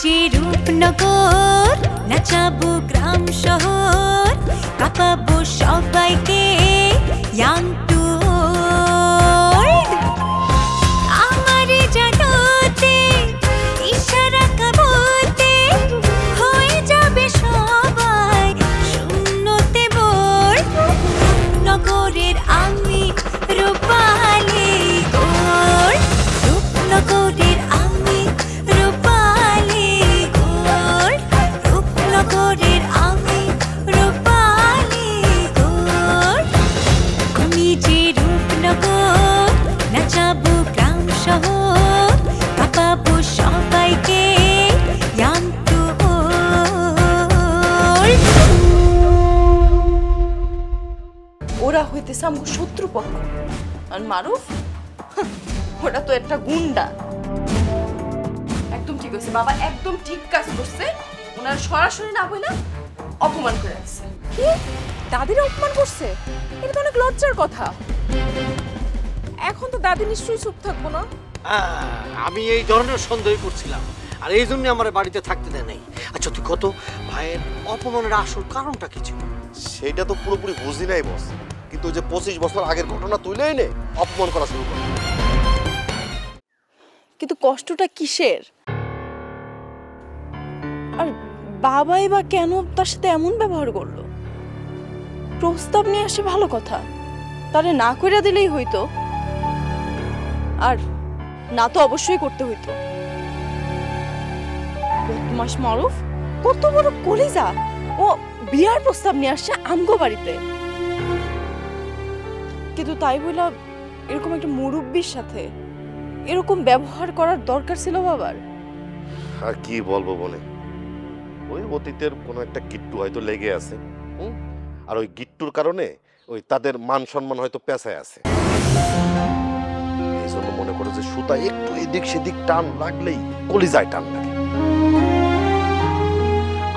যে রূপনগর, নাচাবো গ্রাম শহর, কাঁপাবো সবাইকে young to old। আমারে জানাতে ইশারা কাবতে হয়ে যাবে সবাই শূন্যতে বোর। নগরের আমি রূপালী গোর, রূপনগরের আমি রূপালী গোর, রূপনগরের আমি রূপালী গোর। আমি যে রূপনগর, নাচাবো গ্রাম শহর, কাঁপাবো সবাইকে young to old। ওরা হইতেছে আমগো শত্রুপক্ষ, আর মারুফ ওটা তো একটা গুন্ডা। একদম ঠিক হয়েছে বাবা, একদম ঠিক কাজ করছে। ওনার সরাসরি না বইলা অপমান করে আসছে। কি দাদির অপমান করছে? এটা তো অনেক লজ্জার কথা। এখন তো দাদি নিশ্চয়ই চুপ থাকবো না। আমি এই ধরনের সন্দেহ করছিলাম, আর এই জন্য আমার বাড়িতে থাকতে দেয় নাই। আচ্ছা তুই কত ভাইয়ের অপমানের আসল কারণটা কি ছিল? সেটা তো পুরোপুরি বুঝি নাই বস, কিন্তু ওই যে 25 বছর আগের ঘটনা তুলে এনে অপমান করা শুরু করে। কিন্তু কষ্টটা কিসের? আর বাবাই বা কেন তার সাথে এমন ব্যবহার করলো? প্রস্তাব নিয়ে আসে ভালো কথা, তারে না কইরা দিলেই হইতো। আর না তো অবশ্যই করতে হইতো। বদমাশ মারুফ কত বড় কলিজা, ও বিয়ার প্রস্তাব নিয়ে আসছে আমগো বাড়িতে। কিন্তু তাই বইলা এরকম একটা মুরব্বির সাথে এরকম ব্যবহার করার দরকার ছিল বাবার? আর কি বলবো বলে, ওই অতীতের কোনো একটা গিট্টু হয়তো লেগে আছে। আর ওই গিট্টুর কারণে ওই তাদের মান সম্মান হয়তো পেছায় আছে। এই জন্য মনে করে যে সুতা একটু এদিক সেদিক টান লাগলেই কলিজায় টান লাগে।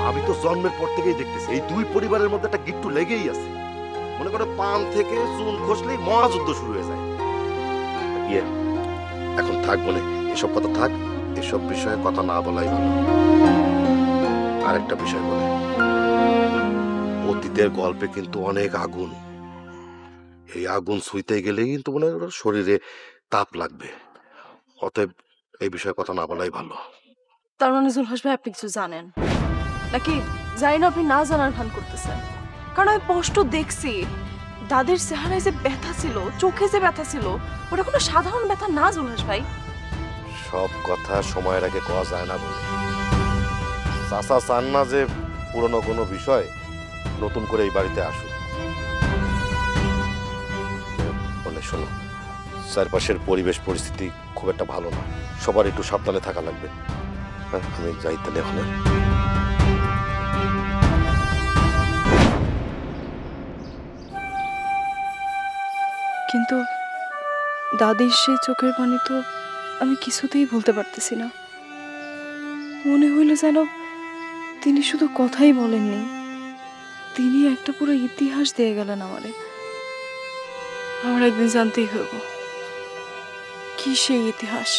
আমি তো জন্মের পর থেকেই দেখতেছি এই দুই পরিবারের মধ্যে একটা গিট্টু লেগেই আছে। মনে করে পান থেকে চুন খসলেই মহাযুদ্ধ শুরু হয়ে যায়। ইয়ে এখন থাক বলে এসব কথা থাক, এসব বিষয়ে কথা না বলাই ভালো। আরেকটা বিষয় বলে, অতীতের গল্পে কিন্তু অনেক আগুন। এই আগুন ছুঁইতে গেলেই কিন্তু মনে হয় শরীরে তাপ লাগবে। অতএব এই বিষয়ে কথা না বলাই ভালো। তার মানে জুলহাস ভাই আপনি কিছু জানেন নাকি? জানি না, আপনি না জানার ভান করতেছেন। কারণ আমি স্পষ্ট দেখছি দাদির চেহারায় যে ব্যথা ছিল, চোখে যে ব্যথা ছিল, ওটা কোনো সাধারণ ব্যথা না জুলহাস ভাই। সব কথা সময়ের আগে কওয়া যায় না বলে। চাচা চান না যে পুরনো কোনো বিষয় নতুন করে এই বাড়িতে আসুক। বলে শোনো, চারপাশের পরিবেশ পরিস্থিতি খুব একটা ভালো না, সবার একটু সাবধানে থাকা লাগবে। হ্যাঁ, আমি যাই তাহলে ওখানে। কিন্তু দাদির সেই চোখের পানি তো আমি কিছুতেই ভুলতে পারতেছি না। মনে হইল যেন তিনি শুধু কথাই বলেননি, তিনি একটা পুরো ইতিহাস দিয়ে গেলেন আমারে। আমার একদিন জানতেই হইব কি সেই ইতিহাস।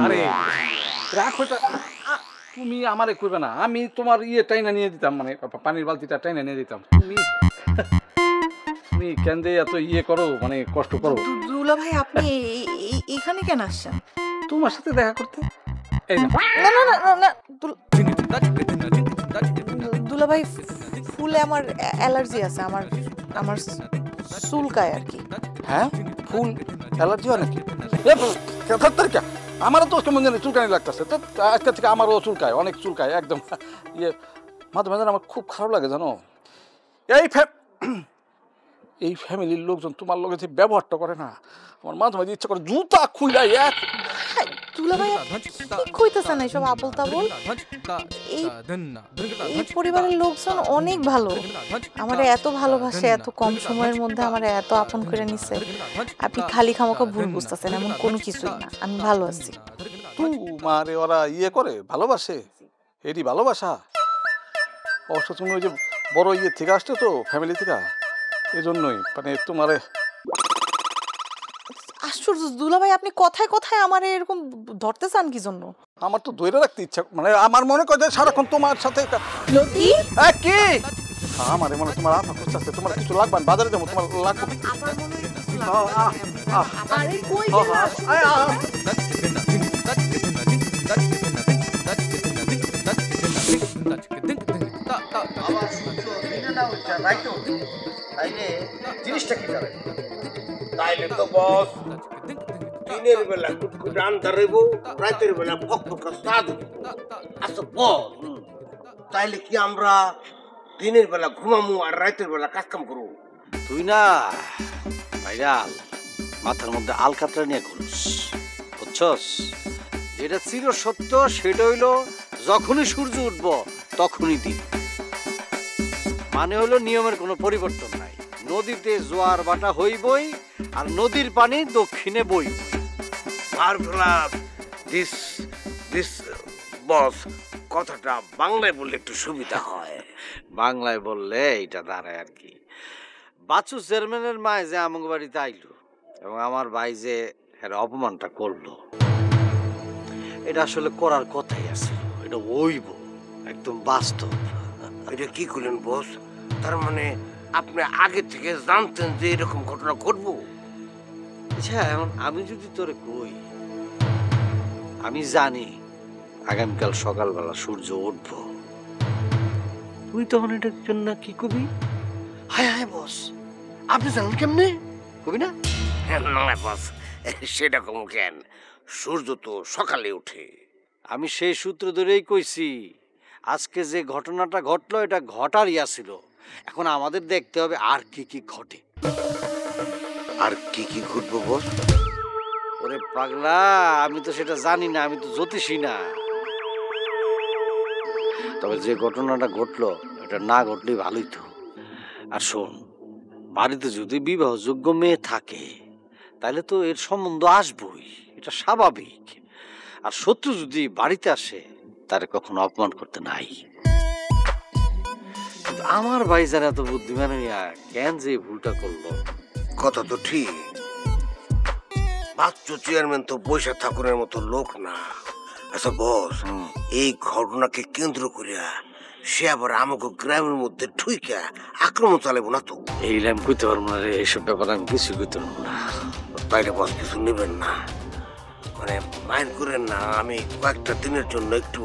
আরে রাখো, তুমি আমারে করবে না, আমি তোমার ইয়ে টাইনা নিয়ে দিতাম, মানে পানির বালতিটা টাইনা নিয়ে দিতাম। তুমি তুমি কেন যে এত ইয়ে করো, মানে কষ্ট করো? দুলা ভাই আপনি এখানে কেন আসছেন? তোমার সাথে দেখা করতে। এই না না না না না দুলা ভাই, ফুলে আমার অ্যালার্জি আছে, আমার আমার চুলকায় আর কি। হ্যাঁ, ফুল অ্যালার্জি হয় নাকি? আমারও তো কেমন জানি চুলকানি লাগতেছে। আজকে থেকে আমারও চুলকায়, অনেক চুলকায় একদম। ইয়ে মাঝে মাঝে আমার খুব খারাপ লাগে জানো। এই এই ফ্যামিলির লোকজন তোমার লগে যে ব্যবহারটা করে না, আমার মাঝে মাঝে ইচ্ছা করে জুতা খুইলা এক দুলা ভাই কি কইতেছেন এইসব আবল তাবল? এই এই পরিবারের লোকজন অনেক ভালো, আমারে এত ভালোবাসে, এত কম সময়ের মধ্যে আমারে এত আপন করে নিছে। আপনি খালি খামাখা ভুল বুঝতেছেন, এমন কোনো কিছুই না, আমি ভালো আছি। তোমারে ওরা ইয়ে করে ভালোবাসে, এটি ভালোবাসা? অবশ্য তুমি ওই যে বড় ইয়ে থেকে আসছো তো, ফ্যামিলি থেকে, এই জন্যই মানে তোমারে। আশ্চর্য দুলা ভাই, আপনি কথায় কথায় আমারে এরকম ধরতে চান কি জন্য? আমার তো ধরে রাখতে ইচ্ছা, মানে আমার মনে করে যে সারাক্ষণ তোমার সাথে লতি কি আমারে মনে তোমার আপা করতে, তোমার কিছু লাগবে না, বাজারে যাবো, তোমার লাগবে। আরে কই জিনিসটা কি জানেন? তাইলে তো বস দিনের বেলা কুটকুট আন্ধার হইব, রাতের বেলা ফকফকা সাদ হইব। আচ্ছা বস, তাইলে কি আমরা দিনের বেলা ঘুমামু আর রাতের বেলা কাজকাম করবো? তুই না ভাইরাল মাথার মধ্যে আলকাতরা নিয়ে ঘুরুস, বুঝছস? যেটা চির সত্য সেটা হইলো যখনই সূর্য উঠব তখনই দিন। মানে হলো নিয়মের কোনো পরিবর্তন নাই, নদীতে জোয়ার বাটা হইবই আর নদীর পানি দক্ষিণে বইবই। দিস দিস বস, কথাটা বাংলায় বললে একটু সুবিধা হয়। বাংলায় বললে এটা দাঁড়ায় আর কি। বাচ্চু চেয়ারম্যানের মায় যে আমাকে বাড়িতে আইলো এবং আমার ভাই যে এর অপমানটা করলো, এটা আসলে করার কথাই আছে, এটা হইব, একদম বাস্তব। এটা কি করলেন বস? তার মানে আপনি আগে থেকে জানতেন যে এরকম ঘটনা ঘটবো? আচ্ছা এখন আমি যদি তোরে কই আমি জানি আগামীকাল সকালবেলা সূর্য উঠবো, তুই তখন এটার জন্য কি কবি? হায় হায় বস, আপনি জানেন কেমনে? কবি না? না বস, সেটা কম কেন, সূর্য তো সকালে ওঠে। আমি সেই সূত্র ধরেই কইছি আজকে যে ঘটনাটা ঘটলো এটা ঘটার ইয়া ছিল, এখন আমাদের দেখতে হবে আর কি কি ঘটে। আর কি কি ঘটবো বস? ওরে পাগলা, আমি তো সেটা জানি না, আমি তো জ্যোতিষী না। তবে যে ঘটনাটা ঘটলো এটা না ঘটলেই ভালোই তো। আর শোন, বাড়িতে যদি বিবাহযোগ্য মেয়ে থাকে তাহলে তো এর সম্বন্ধ আসবই, এটা স্বাভাবিক। আর শত্রু যদি বাড়িতে আসে তারে কখনো অপমান করতে নাই। কিন্তু আমার ভাই যারা এত বুদ্ধিমান হইয়া কেন যে ভুলটা করলো? কথা তো ঠিক, বাচ্চু চেয়ারম্যান তো বৈশা ঠাকুরের মতো লোক না। আচ্ছা বস, এই ঘটনাকে কেন্দ্র করিয়া সে আবার আমাকে গ্রামের মধ্যে ঠুইকা আক্রমণ চালাবো না তো? এইলে আমি কইতে পারবো না রে, এইসব ব্যাপারে আমি কিছু কইতে পারবো না। তাইলে বস কিছু নেবেন না, মানে মাইন্ড করেন না, আমি কয়েকটা দিনের জন্য একটু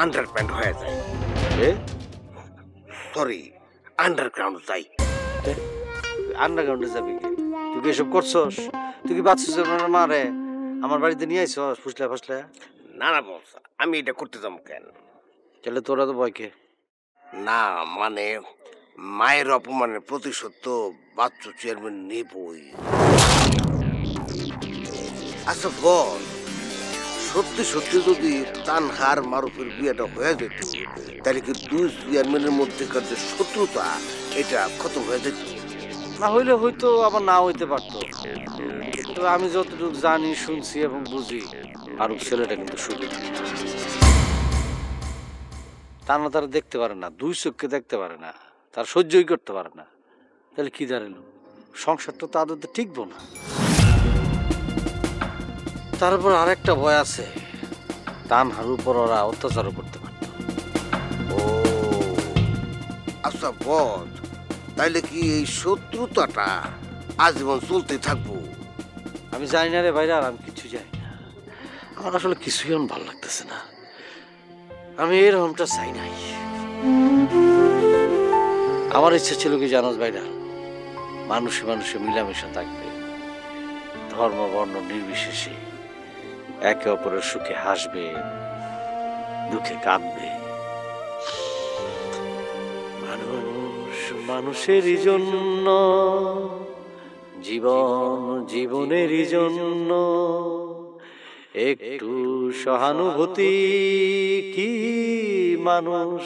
আন্ডারপ্যান্ট হয়ে যাই, সরি আন্ডারগ্রাউন্ড যাই। আন্ডারগ্রাউন্ডে যাবি কি? তুই কি এসব করছস? তুই কি বাচ্চা মারে আমার বাড়িতে নিয়ে আইসস ফুসলে ফুসলে? না না বস, আমি এটা করতে যাবো কেন? তাহলে তোরা তো ভয়কে না, মানে মায়ের অপমানের প্রতিশোধ তো বাচ্চু চেয়ারম্যান নেবই। আচ্ছা বল, সত্যি সত্যি যদি তানহার মারুফের বিয়েটা হয়ে যেত তাহলে কি দুই চেয়ারম্যানের মধ্যেকার যে শত্রুতা এটা খতম হয়ে যেত? না হইলে হয়তো আবার না হইতে পারতো। তো আমি যতটুকু জানি, শুনছি এবং বুঝি, মারুফ ছেলেটা কিন্তু সুখী থাকে না। তা না, তারা দেখতে পারে না, দুই চোখকে দেখতে পারে না, তার সহ্যই করতে পারে না। তাহলে কি দাঁড়ালো? সংসারটা তাদের তো টিকবো না। তারপর আরেকটা ভয় আছে, তানহার উপর ওরা অত্যাচারও করতে পারত। ও আচ্ছা বল, তাইলে কি এই শত্রুতাটা আজীবন চলতে থাকবো? আমি জানি না রে ভাইরা, আমি কিছু জানি না। আমার আসলে কিছুই এখন ভালো লাগতেছে না, আমি এরকমটা চাই নাই। আমার ইচ্ছা ছিল কি জানোস ভাইরা, মানুষে মানুষে মিলামিশা থাকবে, ধর্ম বর্ণ নির্বিশেষে একে অপরের সুখে হাসবে, দুঃখে কাঁদবে। মানুষ মানুষেরই জন্য, জীবন জীবনেরই জন্য, একটু সহানুভূতি কি মানুষ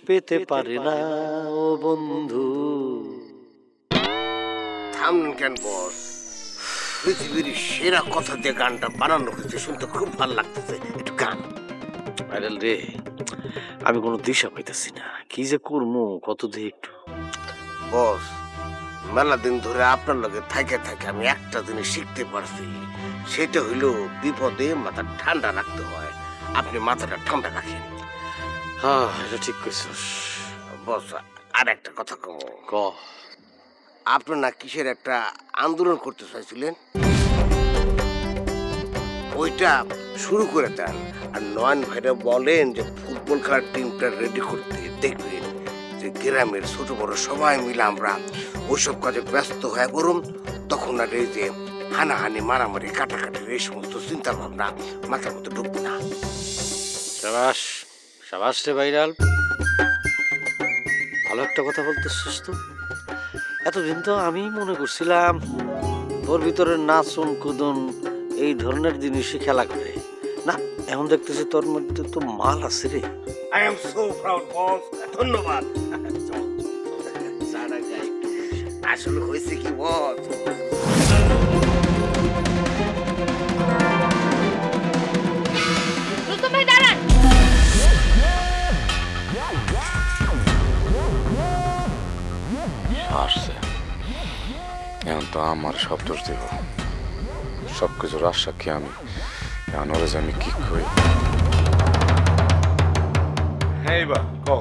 পেতে পারে না ও বন্ধু? থামলেন কেন বস? পৃথিবীর সেরা কথা দিয়ে গানটা বানানো হয়েছে, শুনতে খুব ভালো লাগতেছে। একটু গান। ভাইরাল রে, আমি কোনো দিশা পাইতেছি না, কি যে করবো কত দিয়ে একটু। বস, মেলা দিন ধরে আপনার লগে থাকে থাকে আমি একটা জিনিস শিখতে পারছি, সেটা হইল বিপদে মাথা ঠান্ডা রাখতে হয়। আপনি মাথাটা ঠান্ডা রাখেন। হ্যাঁ, এটা ঠিক কইছিস। বস, আর একটা কথা কম। ক। আপনি না কিসের একটা আন্দোলন করতে চাইছিলেন, ওইটা শুরু করে দেন। আর নয়ন ভাইরা বলেন যে ফুটবল খেলার টিমটা রেডি করতে। দেখবেন যে গ্রামের ছোট বড় সবাই মিলে আমরা ওইসব কাজে ব্যস্ত হয়ে পড়ুন। তখন আর এই যে হানাহানি মারামারি কাটাকাটির এই সমস্ত চিন্তা ভাবনা মাথার মধ্যে ঢুকবে না। সাবাস সাবাস রে ভাইরাল, ভালো একটা কথা বলতেছিস তো। এতদিন তো আমি মনে করছিলাম তোর ভিতরে নাচন কুদন এই ধরনের জিনিসই খেলা করে না, এখন দেখতেছি তোর মধ্যে তো মাল আছে রে। আই এম সো প্রাউড বস। ধন্যবাদ। আসলে হয়েছে কি বস, আসছে এখন তো আমার সব দোষ দিব, সবকিছু রাজসাক্ষী আমি। এখন ওরে যে আমি কি কই? হ্যাঁ বা কও।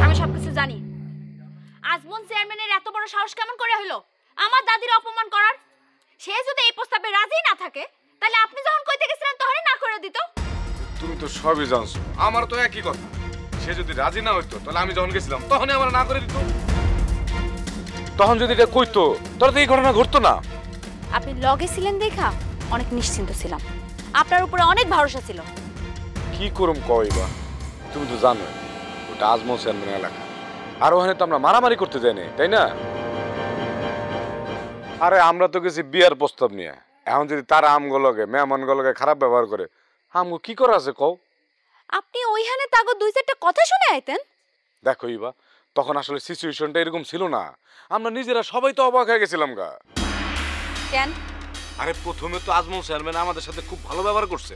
আমি সবকিছু জানি। আজমন চেয়ারম্যানের এত বড় সাহস কেমন করে হলো আমার দাদির অপমান করার? সে যদি এই প্রস্তাবে রাজি না থাকে, তাহলে আপনি যখন কইতে গেছিলেন তখনই না করে দিত। তুমি তো সবই জানছো, আমার তো একই কথা। সে যদি রাজি না হইতো তাহলে আমি যখন গেছিলাম তখনই আমার না করে দিত। তখন যদি এটা কইতো তাহলে তো এই ঘটনা ঘটতো না। আপনি লগে ছিলেন দেখা অনেক নিশ্চিন্ত ছিলাম, আপনার উপরে অনেক ভরসা ছিল। কি করুম কইবা? তুমি তো জানো ওটা আজমল চেয়ারম্যান এলাকা, আর ওখানে তো আমরা মারামারি করতে যাইনি, তাই না? আরে আমরা তো গেছি বিয়ার প্রস্তাব নিয়ে। এখন যদি তারা আমগুলোকে মেহমানগুলোকে খারাপ ব্যবহার করে, আমগো কি করা আছে কও? আপনি ওইখানে তাগো দুই চারটা কথা শুনে আইতেন। দেখো ইবা, তখন আসলে সিচুয়েশনটা এরকম ছিল না। আমরা নিজেরা সবাই তো অবাক হয়ে গেছিলাম গা। কেন? আরে প্রথমে তো আজমল চেয়ারম্যান আমাদের সাথে খুব ভালো ব্যবহার করছে,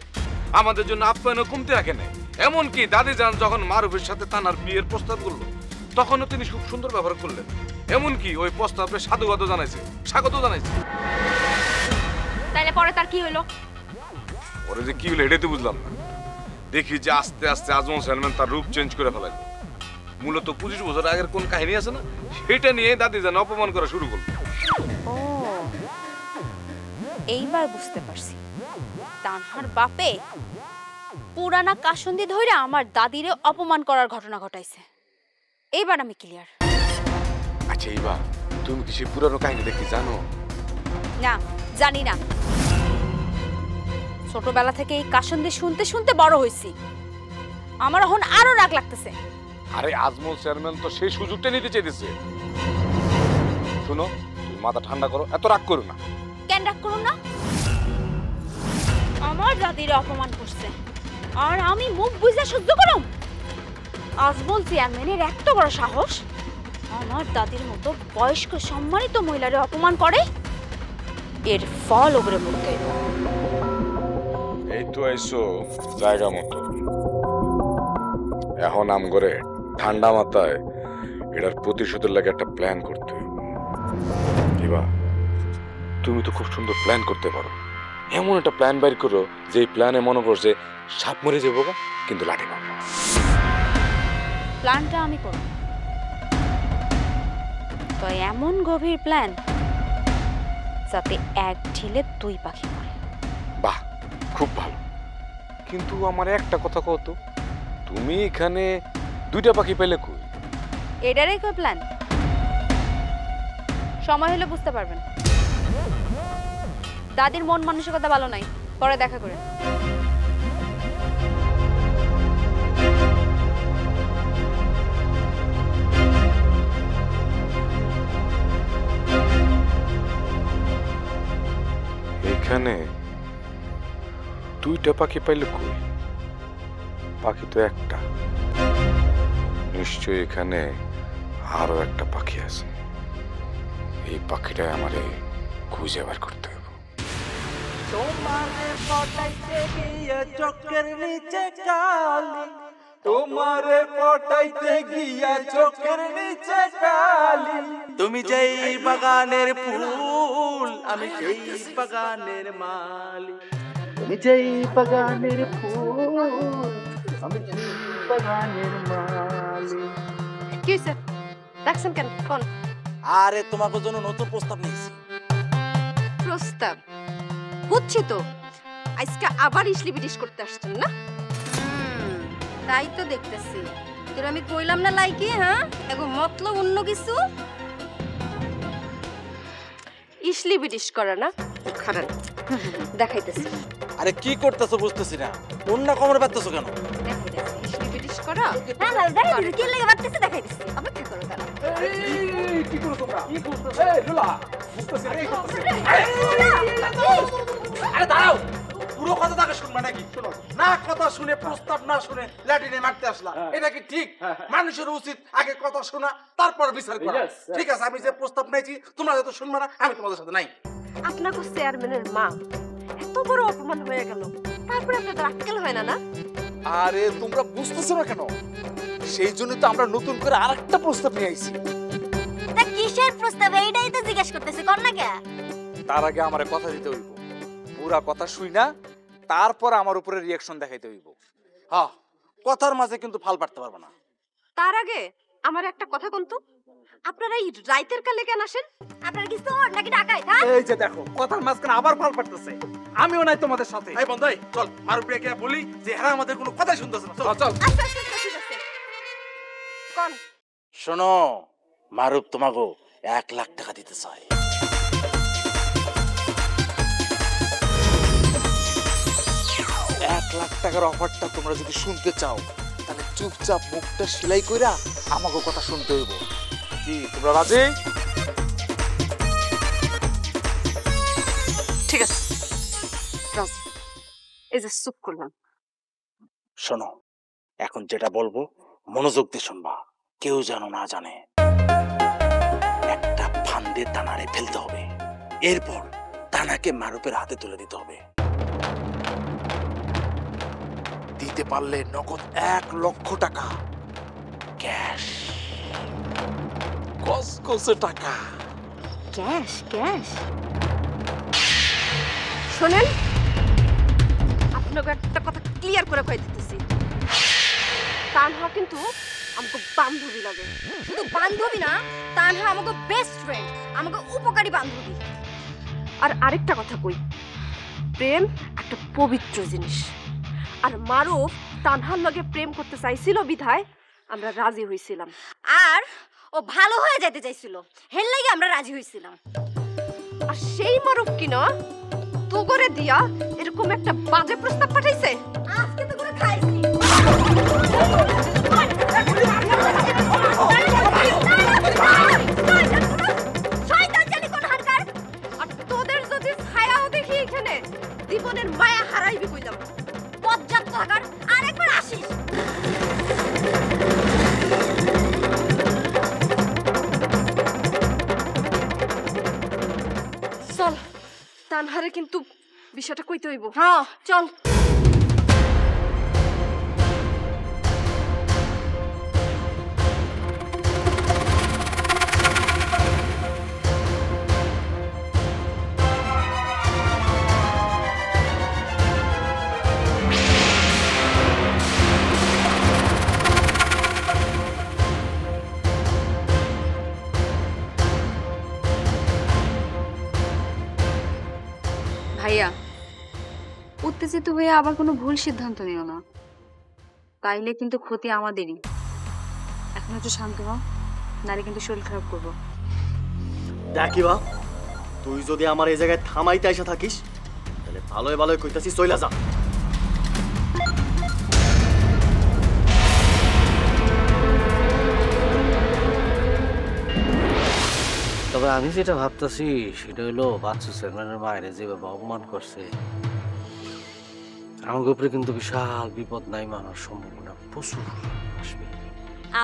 আমাদের জন্য আপ্যায়নও কমতে রাখে নাই। এমনকি দাদি যান যখন মারুফের সাথে তানার বিয়ের প্রস্তাব করলো তখনও তিনি খুব সুন্দর ব্যবহার করলেন। এমনকি ওই প্রস্তাবে সাধুবাদ জানাইছে, স্বাগত জানাইছে। তাইলে পরে তার কি হলো? ওরে যে কি হলো এটাই তো বুঝলাম না। দেখি যে আস্তে আস্তে আজমল চেয়ারম্যান তার রূপ চেঞ্জ করে ফেলাইল। মূলত 25 বছর আগের কোন কাহিনী আছে না, সেটা নিয়ে দাদি যান অপমান করা শুরু করলো। ও, এইবার বুঝতে পারছি। তানহার বাপে পুরানা কাসন্দি ধইরা আমার দাদিরে অপমান করার ঘটনা ঘটাইছে। এইবার আমি ক্লিয়ার। আচ্ছা ইবা, তুমি কি সেই পুরানো কাহিনী দেখি জানো? না, জানি না। ছোটবেলা থেকে এই কাসন্দি শুনতে শুনতে বড় হইছি, আমার এখন আরো রাগ লাগতেছে। আরে আজমল চেয়ারম্যান তো সেই সুযোগটা নিতে চাইতেছে। শুনো, তুমি মাথা ঠান্ডা করো, এত রাগ করো না। কেন রাগ করুন না? আমার দাদিরে অপমান করছে আর আমি মুখ বুঝে সহ্য করুম? আজমল চেয়ারম্যানের এত বড় সাহস, আমার দাদির মতো বয়স্ক সম্মানিত মহিলারে অপমান করে। এর ফল ওপরে মুখে। এই তো আইসো জায়গা মতো। এখন আম করে ঠান্ডা মাথায় এটার প্রতিশোধের লাগে একটা প্ল্যান করতে হবে। কিবা, তুমি তো খুব সুন্দর প্ল্যান করতে পারো। এমন একটা প্ল্যান বাইর করো যে প্ল্যানে মনে করছে সাপ মরে যাবো কিন্তু লাঠি পাবো। প্ল্যানটা আমি করব, তো এমন গভীর প্ল্যান যাতে এক ঢিলে দুই পাখি মরে। বাহ, খুব ভালো। কিন্তু আমার একটা কথা কত, তুমি এখানে দুইটা পাখি পেলে কই? এটারই কই প্ল্যান? সময় হলে বুঝতে পারবেন। দাদির মন মানসিকতা ভালো নাই, পরে দেখা করে। এখানে দুইটা পাখি পাইলে কই? পাখি তো একটা। নিশ্চয়ই এখানে আরো একটা পাখি আছে। এই পাখিটা আমারে খুঁজে বের করতে হবে। তোমারে পটাইতে গিয়ে চোখের নিচে কালি, তোমারে পটাইতে গিয়া চোখের নিচে কালি। তুমি যেই বাগানের ফুল, আমি সেই বাগানের মালি। তুমি যেই বাগানের ফুল, আমি সেই বাগানের মালি। কি হইছে? ডাকছেন কেন? কোন? আরে তোমাকে জন্য নতুন প্রস্তাব নিয়েছি। প্রস্তাব? বুঝছি তো, আজকে আবার ইসলি বিটিশ করতে আসছেন না? তাই তো দেখতেছি। তোর আমি কইলাম না লাইকি, হ্যাঁ? এখন মতলব অন্য কিছু। ইসলি বিটিশ করা না? খারাপ দেখাইতেছি। আরে কি করতেছো বুঝতেছি না, অন্য কমরে পাচ্তেছো কেন? দেখাইতেছি ইসলি বিটিশ করা। হ্যাঁ হ্যাঁ দেখাইতেছি, কি লাগে বাড়তেছে দেখাইতেছি। অপেক্ষা করো তারা। কি করো তোমরা? কি করছো? এই লুলা, বুঝতেছি না কি করতেছ? আরে দাঁড়াও, পুরো কথা তাকে শুনবা নাকি? শোনো না, কথা শুনে প্রস্তাব না শুনে ল্যাটিনে মারতে আসলা, এটা কি ঠিক? মানুষের উচিত আগে কথা শোনা তারপর বিচার করা। ঠিক আছে, আমি যে প্রস্তাব নিয়েছি তোমরা যত শুনবা না, আমি তোমাদের সাথে নাই। আপনাকে চেয়ারম্যানের মা এত বড় অপমান হয়ে গেল, তারপরে আপনাদের আক্কেল হয় না? না আরে তোমরা বুঝতেছো না কেন? সেই জন্য তো আমরা নতুন করে আরেকটা প্রস্তাব নিয়ে আইছি। তা কিসের প্রস্তাব? এইটাই তো জিজ্ঞেস করতেছি, কর না কে? তার আগে আমারে কথা দিতে হইব, পুরা কথা শুই না তারপর আমার উপরে রিয়াকশন দেখাইতে হইব। হ্যাঁ, কথার মাঝে কিন্তু ফাল পাড়তে পারবো না। তার আগে আমার একটা কথা কোন তো, আপনারা এই রাইতের কালে কেন আসেন? আপনারা কি চোর নাকি ডাকাইত? এই যে দেখো, কথার মাঝখানে আবার ফাল পাড়তেছে। আমিও নাই তোমাদের সাথে। এই বন্ধু, চল মারুপিয়া কে বলি যে হ্যাঁ আমাদের কোনো কথাই শুনতেছ না। চল চল। আচ্ছা আচ্ছা ঠিক আছে, কোন? শোনো, মারুপ তোমাগো 1 লাখ টাকা দিতে চাই। 1 লাখ টাকার অফারটা তোমরা যদি শুনতে চাও, তাহলে চুপচাপ মুখটা সেলাই কইরা আমাকে কথা শুনতে হইব। কি তোমরা রাজি? ঠিক আছে, রাজি। এই যে চুপ করলাম। শোনো, এখন যেটা বলবো মনোযোগ দিয়ে শুনবা, কেউ যেন না জানে। একটা ফান্দে তানারে ফেলতে হবে, এরপর তানাকে মারুপের হাতে তুলে দিতে হবে। দিতে পারলে নগদ 1 লক্ষ টাকা ক্যাশ, কসকসে টাকা। Cash cash? শোনেন, আপনাকে একটা কথা ক্লিয়ার করে কই দিতেছি, তানহা কিন্তু আমাকে বান্ধবী লাগে। শুধু বান্ধবী না, তানহা আমাকে বেস্ট ফ্রেন্ড, আমাকে উপকারী বান্ধবী। আর আরেকটা কথা কই, প্রেম একটা পবিত্র জিনিস। আর মারুফ তানহার লগে প্রেম করতে চাইছিল বিধায় আমরা রাজি হইছিলাম। আর ও ভালো হয়ে যেতে চাইছিল, হের লাগি আমরা রাজি হইছিলাম। আর সেই মারুফ কিনা তো করে দিয়া এরকম একটা বাজে প্রস্তাব পাঠাইছে। আজকে তো করে খাইছি। শয়তান জানি কোন হানকার। আর তোদের যদি ছায়াও দেখি এখানে, জীবনের মায়া হারাইবি কইলাম। পর্যাপ্ত থাকার আরেকবার আসিস। চল, তানহারে কিন্তু বিষয়টা কইতে হইব। হ্যাঁ চল। ভাইয়া, উত্তেজিত হয়ে আবার কোনো ভুল সিদ্ধান্ত নিও না, তাইলে কিন্তু ক্ষতি আমাদেরই। এখন একটু শান্ত হও, নারে কিন্তু শরীর খারাপ করবো। দেখিবা, তুই যদি আমার এই জায়গায় থামাইতে আইসা থাকিস, তাহলে ভালোই ভালোই কইতাছি চইলা যা। তবে তবে আমি যেটা ভাবতেছি সেটা হলো বাচ্চু চেয়ারম্যানের মায়ের যেভাবে অপমান করছে আমার উপরে কিন্তু বিশাল বিপদ নাই মানার সম্ভাবনা প্রচুর আসবে।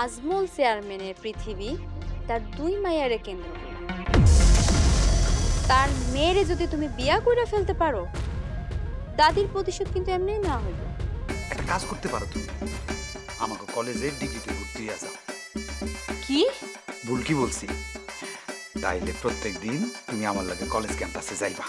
আজমল চেয়ারম্যানের পৃথিবী তার 2 মাইয়ারে কেন্দ্র করে। তার মেয়েরে যদি তুমি বিয়া করে ফেলতে পারো দাদির প্রতিশোধ কিন্তু এমনি না হইব। একটা কাজ করতে পারো তুমি, আমাকে কলেজে ডিগ্রিতে ভর্তি হয়ে যাও। কি ভুল কি বলছি? তাইলে প্রত্যেক দিন তুমি আমার লাগে কলেজ ক্যাম্পাসে যাইবা।